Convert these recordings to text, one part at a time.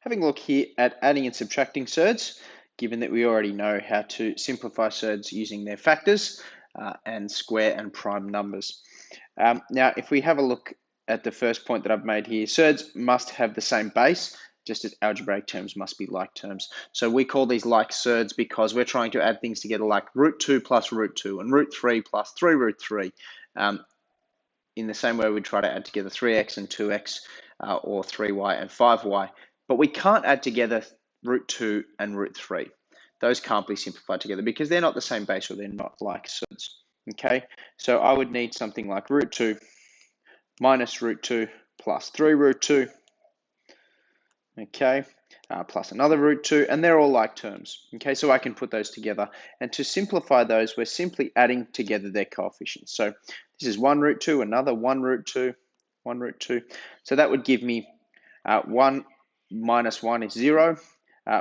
Having a look here at adding and subtracting surds, given that we already know how to simplify surds using their factors and square and prime numbers. Now, if we have a look at the first point that I've made here, surds must have the same base, just as algebraic terms must be like terms. So we call these like surds because we're trying to add things together like root 2 plus root 2 and root 3 plus 3 root 3. In the same way we try to add together 3x and 2x or 3y and 5y. But we can't add together root 2 and root 3. Those can't be simplified together because they're not the same base or they're not like surds. Okay, so I would need something like root 2 minus root 2 plus 3 root 2. Okay, plus another root 2, and they're all like terms. Okay, so I can put those together. And to simplify those, we're simply adding together their coefficients. So this is 1 root 2, another 1 root 2, 1 root 2. So that would give me 1 minus 1 is 0,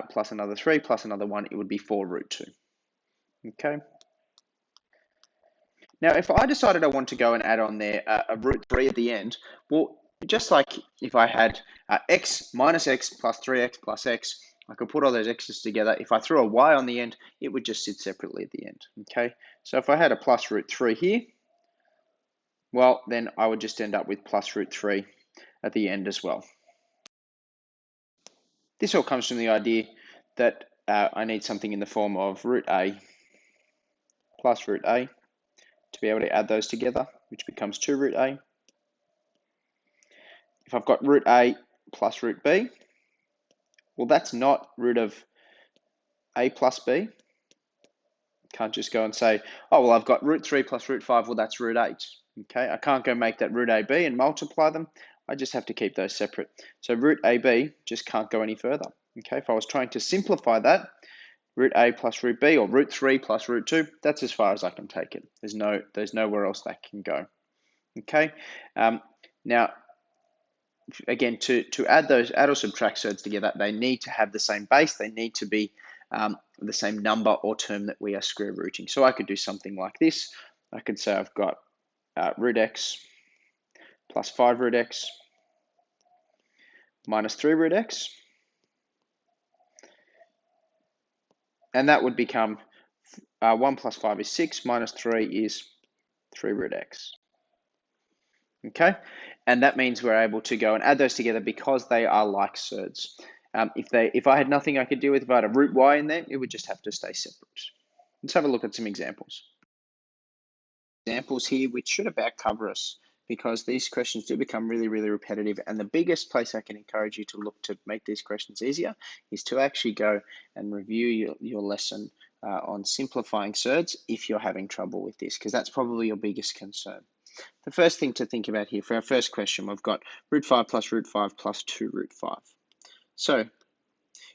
plus another 3, plus another 1, it would be 4 root 2. Okay. Now, if I decided I want to go and add on there a root 3 at the end, well, just like if I had x minus x plus 3x plus x, I could put all those x's together. If I threw a y on the end, it would just sit separately at the end, okay? So if I had a plus root 3 here, well, then I would just end up with plus root 3 at the end as well. This all comes from the idea that I need something in the form of root a plus root a to be able to add those together, which becomes 2 root a. If I've got root a plus root b, well, that's not root of a plus b. Can't just go and say, oh, well, I've got root 3 plus root 5, well, that's root 8. Okay, I can't go make that root ab and multiply them. I just have to keep those separate. So root ab just can't go any further. Okay, if I was trying to simplify that, root a plus root b or root 3 plus root 2, that's as far as I can take it. There's nowhere else that can go. Okay, now, again, to add or subtract surds together, they need to have the same base. They need to be the same number or term that we are square rooting. So I could do something like this. I could say I've got root x plus 5 root x minus 3 root x. And that would become 1 plus 5 is 6, minus 3 is 3 root x. Okay, and that means we're able to go and add those together because they are like surds. If I had nothing I could do with, if I had a root y in there, it would just have to stay separate. Let's have a look at some examples. Examples here which should about cover us because these questions do become really, really repetitive. And the biggest place I can encourage you to look to make these questions easier is to actually go and review your lesson on simplifying surds if you're having trouble with this, because that's probably your biggest concern. The first thing to think about here for our first question, we've got root 5 plus root 5 plus 2 root 5. So if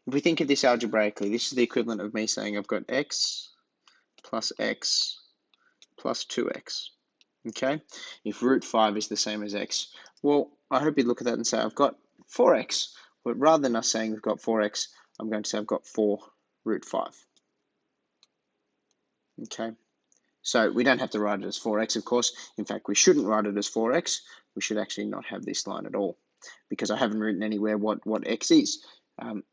we think of this algebraically, this is the equivalent of me saying I've got x plus 2x. Okay, if root 5 is the same as x, well, I hope you look at that and say I've got 4x. But rather than us saying we've got 4x, I'm going to say I've got 4 root 5. Okay. So we don't have to write it as 4x, of course. In fact, we shouldn't write it as 4x. We should actually not have this line at all because I haven't written anywhere what x is,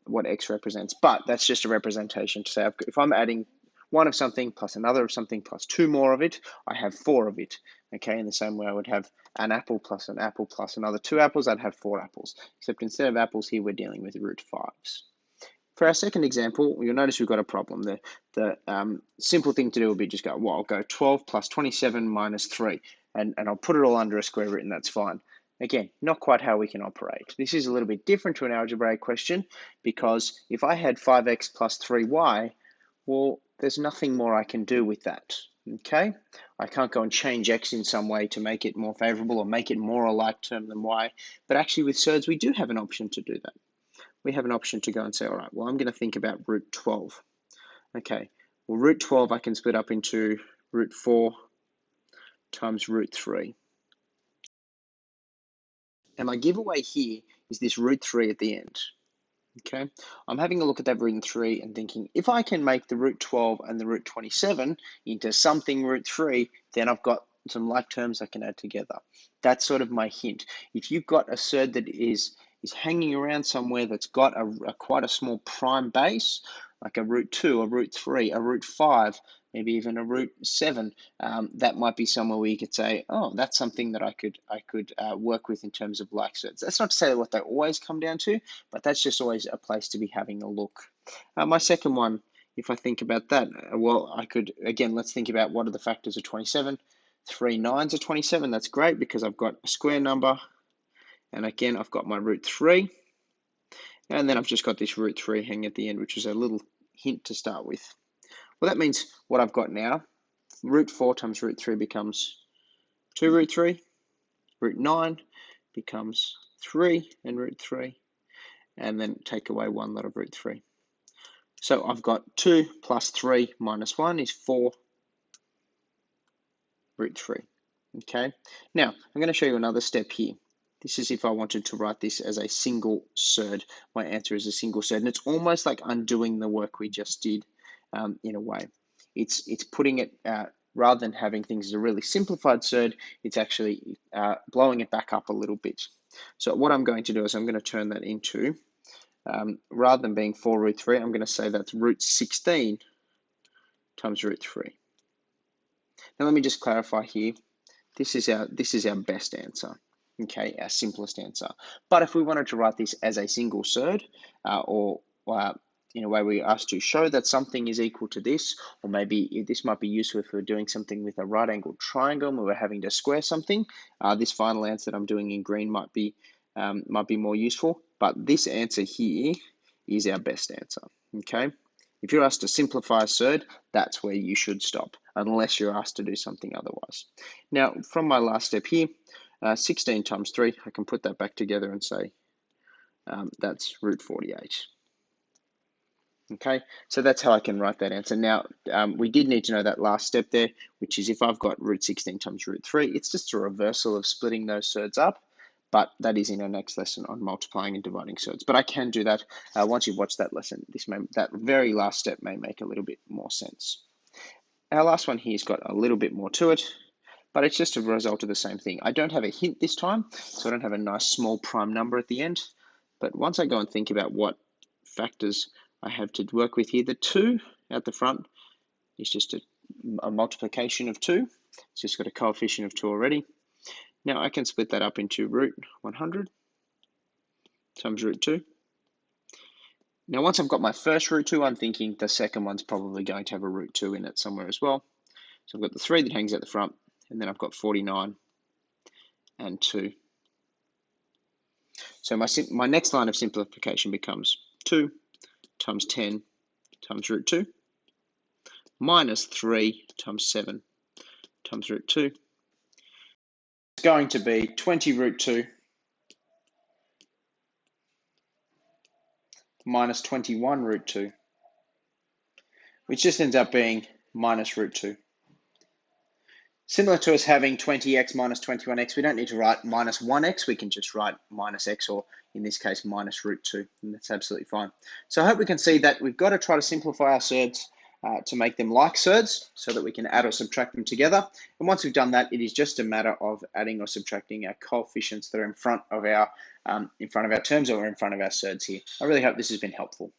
what x represents. But that's just a representation to say if I'm adding one of something plus another of something plus 2 more of it, I have 4 of it. Okay, in the same way I would have an apple plus another 2 apples, I'd have 4 apples. Except instead of apples here, we're dealing with root 5s. For our second example, you'll notice we've got a problem. The simple thing to do would be just go, well, I'll go 12 plus 27 minus 3, and I'll put it all under a square root, and that's fine. Again, not quite how we can operate. This is a little bit different to an algebraic question, because if I had 5x plus 3y, well, there's nothing more I can do with that, okay? I can't go and change x in some way to make it more favorable or make it more a like term than y, but actually with surds, we do have an option to do that. We have an option to go and say, all right, well, I'm going to think about root 12. Okay, well, root 12 I can split up into root 4 times root 3. And my giveaway here is this root 3 at the end. Okay, I'm having a look at that root 3 and thinking, if I can make the root 12 and the root 27 into something root 3, then I've got some like terms I can add together. That's sort of my hint. If you've got a surd that is is hanging around somewhere that's got quite a small prime base, like a root 2, a root 3, a root 5, maybe even a root 7, that might be somewhere where you could say, oh, that's something that I could work with in terms of like surds. That's not to say what they always come down to, but that's just always a place to be having a look. My second one, if I think about that, well, I could, again, let's think about what are the factors of 27. 3 9s are 27. That's great because I've got a square number. And again, I've got my root 3. And then I've just got this root 3 hanging at the end, which is a little hint to start with. Well, that means what I've got now, root 4 times root 3 becomes 2 root 3. Root 9 becomes 3 and root 3. And then take away 1 lot of root 3. So I've got 2 plus 3 minus 1 is 4 root 3. Okay. Now, I'm going to show you another step here. This is if I wanted to write this as a single surd. My answer is a single surd. And it's almost like undoing the work we just did in a way. It's putting it, rather than having things as a really simplified surd, it's actually blowing it back up a little bit. So what I'm going to do is I'm going to turn that into, rather than being 4 root 3, I'm going to say that's root 16 times root 3. Now let me just clarify here. This is our best answer. Okay, our simplest answer. But if we wanted to write this as a single surd, or in a way we asked to show that something is equal to this, or maybe this might be useful if we're doing something with a right angled triangle and we're having to square something, this final answer that I'm doing in green might be more useful. But this answer here is our best answer. Okay. If you're asked to simplify a surd, that's where you should stop, unless you're asked to do something otherwise. Now, from my last step here, 16 times 3, I can put that back together and say that's root 48. Okay, so that's how I can write that answer. Now, we did need to know that last step there, which is if I've got root 16 times root 3, it's just a reversal of splitting those surds up. But that is in our next lesson on multiplying and dividing surds. But I can do that once you've watched that lesson. That very last step may make a little bit more sense. Our last one here has got a little bit more to it, but it's just a result of the same thing. I don't have a hint this time, so I don't have a nice small prime number at the end. But once I go and think about what factors I have to work with here, the 2 at the front is just a multiplication of 2. It's just got a coefficient of 2 already. Now I can split that up into root 100 times root 2. Now once I've got my first root 2, I'm thinking the second one's probably going to have a root 2 in it somewhere as well. So I've got the 3 that hangs at the front, and then I've got 49 and 2. So my next line of simplification becomes 2 times 10 times root 2 minus 3 times 7 times root 2. It's going to be 20 root 2 minus 21 root 2, which just ends up being minus root 2. Similar to us having 20x minus 21x, we don't need to write minus 1x, we can just write minus x, or in this case, minus root 2, and that's absolutely fine. So I hope we can see that we've got to try to simplify our surds to make them like surds, so that we can add or subtract them together. And once we've done that, it is just a matter of adding or subtracting our coefficients that are in front of our terms or in front of our surds here. I really hope this has been helpful.